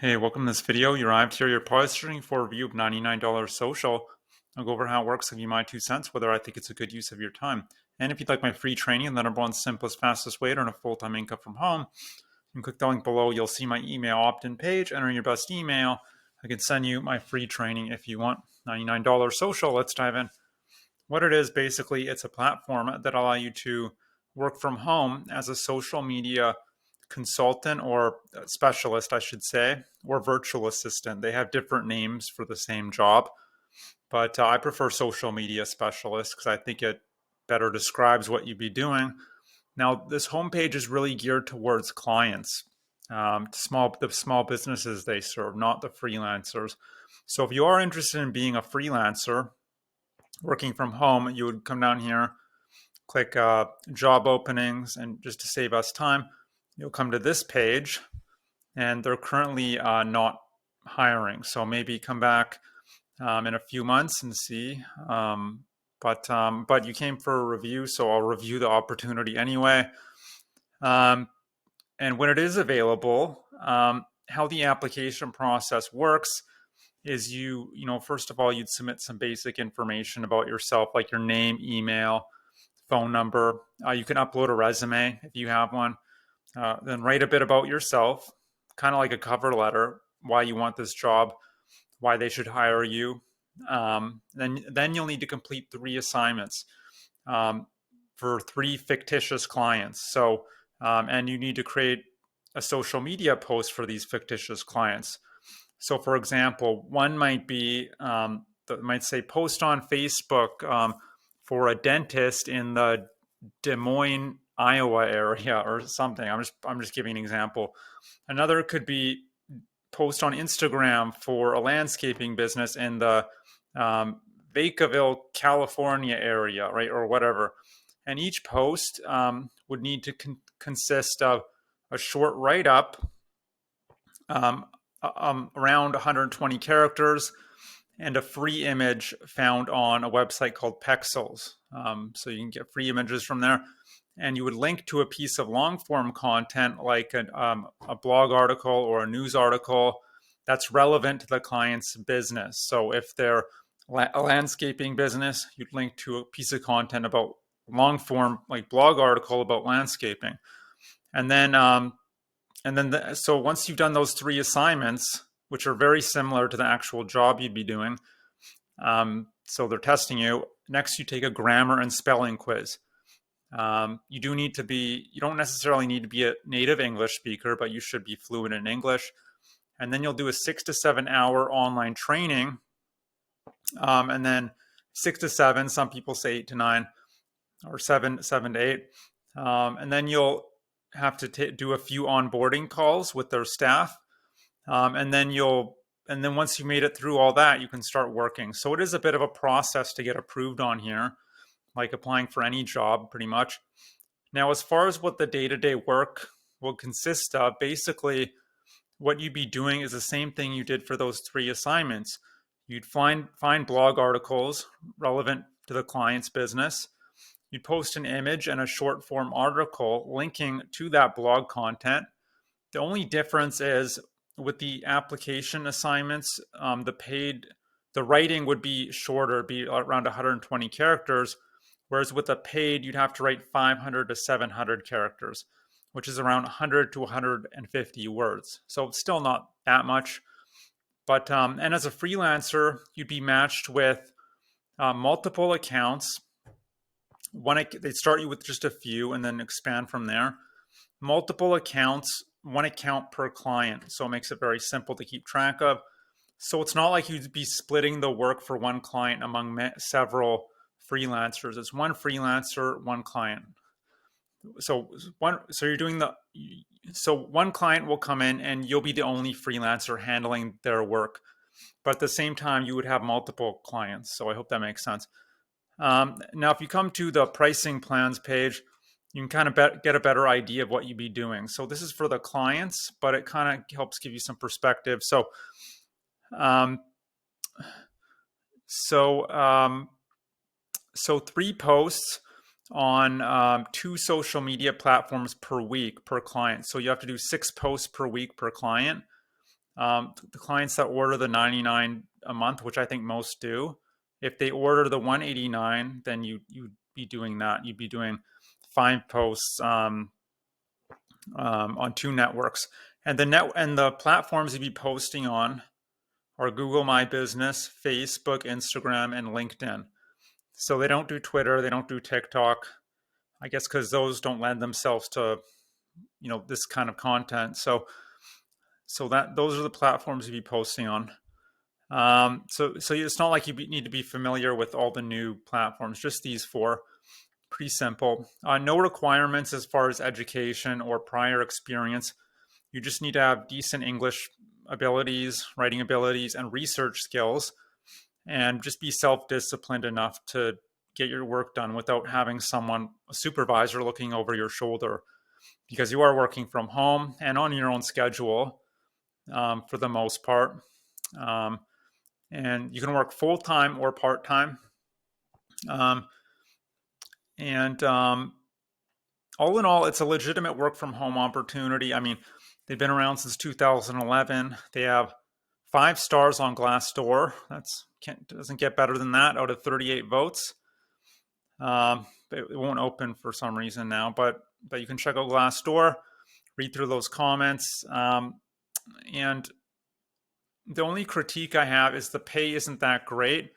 Hey, welcome to this video. You arrived here. You're probably searching for a review of $99 social. I'll go over how it works, give you my 2 cents, whether I think it's a good use of your time. And if you'd like my free training, the number one simplest, fastest way to earn a full-time income from home, you can click the link below. You'll see my email opt-in page. Enter your best email. I can send you my free training if you want. $99 social. Let's dive in. What it is, basically, it's a platform that allows you to work from home as a social media consultant or specialist, I should say, or virtual assistant. They have different names for the same job, but I prefer social media specialist because I think it better describes what you'd be doing. Now, this homepage is really geared towards clients, the small businesses they serve, not the freelancers. So if you are interested in being a freelancer, working from home, you would come down here, click job openings, and just to save us time, you'll come to this page, and they're currently not hiring. So maybe come back in a few months and see. But you came for a review, so I'll review the opportunity anyway. And when it is available, how the application process works is first of all, you'd submit some basic information about yourself, like your name, email, phone number. You can upload a resume if you have one. Then write a bit about yourself, kind of like a cover letter, why you want this job, why they should hire you. Then you'll need to complete 3 assignments for 3 fictitious clients. And you need to create a social media post for these fictitious clients. So, for example, one might be that might say post on Facebook for a dentist in the Des Moines, Iowa area or something. I'm just giving an example. Another could be post on Instagram for a landscaping business in the Vacaville, California area, right, or whatever. And each post would need to consist of a short write-up around 120 characters and a free image found on a website called Pexels. So you can get free images from there. And you would link to a piece of long form content like a blog article or a news article that's relevant to the client's business. So if they're a landscaping business, you'd link to a piece of content about long form, like blog article about landscaping. So once you've done those 3 assignments, which are very similar to the actual job you'd be doing, so they're testing you. Next, you take a grammar and spelling quiz. You don't necessarily need to be a native English speaker, but you should be fluent in English. And then you'll do a 6 to 7 hour online training. And then 6 to 7, some people say 8 to 9, or 7 to 8. And then you'll have to do a few onboarding calls with their staff. And then once you made it through all that, you can start working. So it is a bit of a process to get approved on here, like applying for any job pretty much. Now, as far as what the day-to-day work will consist of, basically what you'd be doing is the same thing you did for those 3 assignments. You'd find blog articles relevant to the client's business. You'd post an image and a short form article linking to that blog content. The only difference is with the application assignments, the writing would be shorter, be around 120 characters. Whereas with a paid, you'd have to write 500 to 700 characters, which is around 100 to 150 words. So it's still not that much. But and as a freelancer, you'd be matched with multiple accounts. They start you with just a few and then expand from there. Multiple accounts, 1 account per client. So it makes it very simple to keep track of. So it's not like you'd be splitting the work for 1 client among several freelancers. It's 1 freelancer, 1 client. So 1 client will come in and you'll be the only freelancer handling their work. But at the same time, you would have multiple clients. So I hope that makes sense. Now, if you come to the pricing plans page, you can kind of get a better idea of what you'd be doing. So this is for the clients, but it kind of helps give you some perspective. So 3 posts on 2 social media platforms per week per client. So you have to do 6 posts per week per client. The clients that order the 99 a month, which I think most do, if they order the 189, then you'd be doing that. You'd be doing 5 posts on 2 networks, and the platforms you'd be posting on are Google My Business, Facebook, Instagram, and LinkedIn. So they don't do Twitter, they don't do TikTok, I guess because those don't lend themselves to this kind of content. So that those are the platforms you'd be posting on. So it's not like you need to be familiar with all the new platforms, just these 4. Pretty simple. No requirements as far as education or prior experience. You just need to have decent English abilities, writing abilities, and research skills, and just be self-disciplined enough to get your work done without having a supervisor looking over your shoulder, because you are working from home and on your own schedule for the most part. And you can work full-time or part-time. All in all, it's a legitimate work from home opportunity. I mean, they've been around since 2011. They have 5 stars on Glassdoor. Doesn't get better than that out of 38 votes. It won't open for some reason now, but you can check out Glassdoor, read through those comments. And the only critique I have is the pay isn't that great.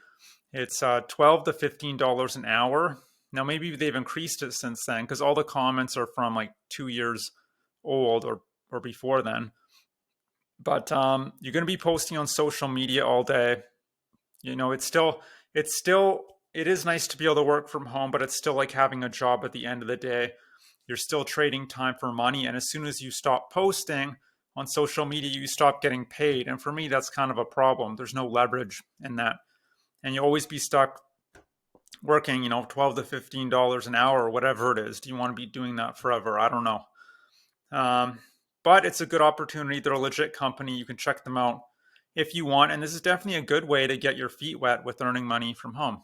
It's $12 to $15 an hour. Now, maybe they've increased it since then, because all the comments are from like 2 years old or before then. But you're going to be posting on social media all day. It is nice to be able to work from home, but it's still like having a job at the end of the day. You're still trading time for money. And as soon as you stop posting on social media, you stop getting paid. And for me, that's kind of a problem. There's no leverage in that. And you always be stuck working, $12 to $15 an hour or whatever it is. Do you want to be doing that forever? I don't know. But it's a good opportunity. They're a legit company. You can check them out if you want. And this is definitely a good way to get your feet wet with earning money from home.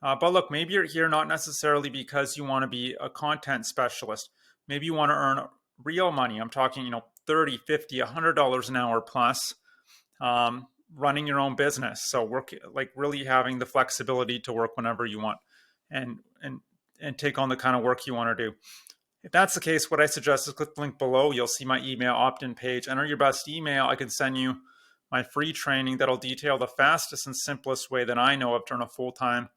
But look, maybe you're here not necessarily because you want to be a content specialist. Maybe you want to earn real money. I'm talking, $30, $50, $100 an hour plus, running your own business. So work, like really having the flexibility to work whenever you want and take on the kind of work you want to do. If that's the case, what I suggest is click the link below. You'll see my email opt-in page. Enter your best email. I can send you my free training that'll detail the fastest and simplest way that I know of to earn a full-time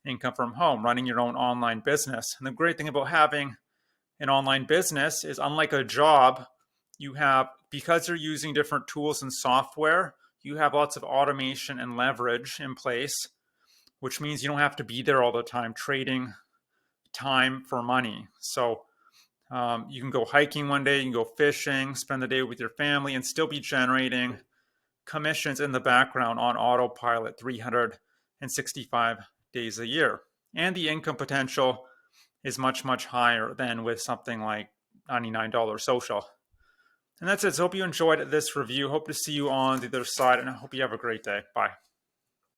income from home, running your own online business. And the great thing about having an online business is, unlike a job, because you're using different tools and software, you have lots of automation and leverage in place, which means you don't have to be there all the time trading time for money. So you can go hiking one day, you can go fishing, spend the day with your family, and still be generating commissions in the background on autopilot 365 days a year. And the income potential is much, much higher than with something like $99 social. And that's it. So hope you enjoyed this review. Hope to see you on the other side, and I hope you have a great day. Bye.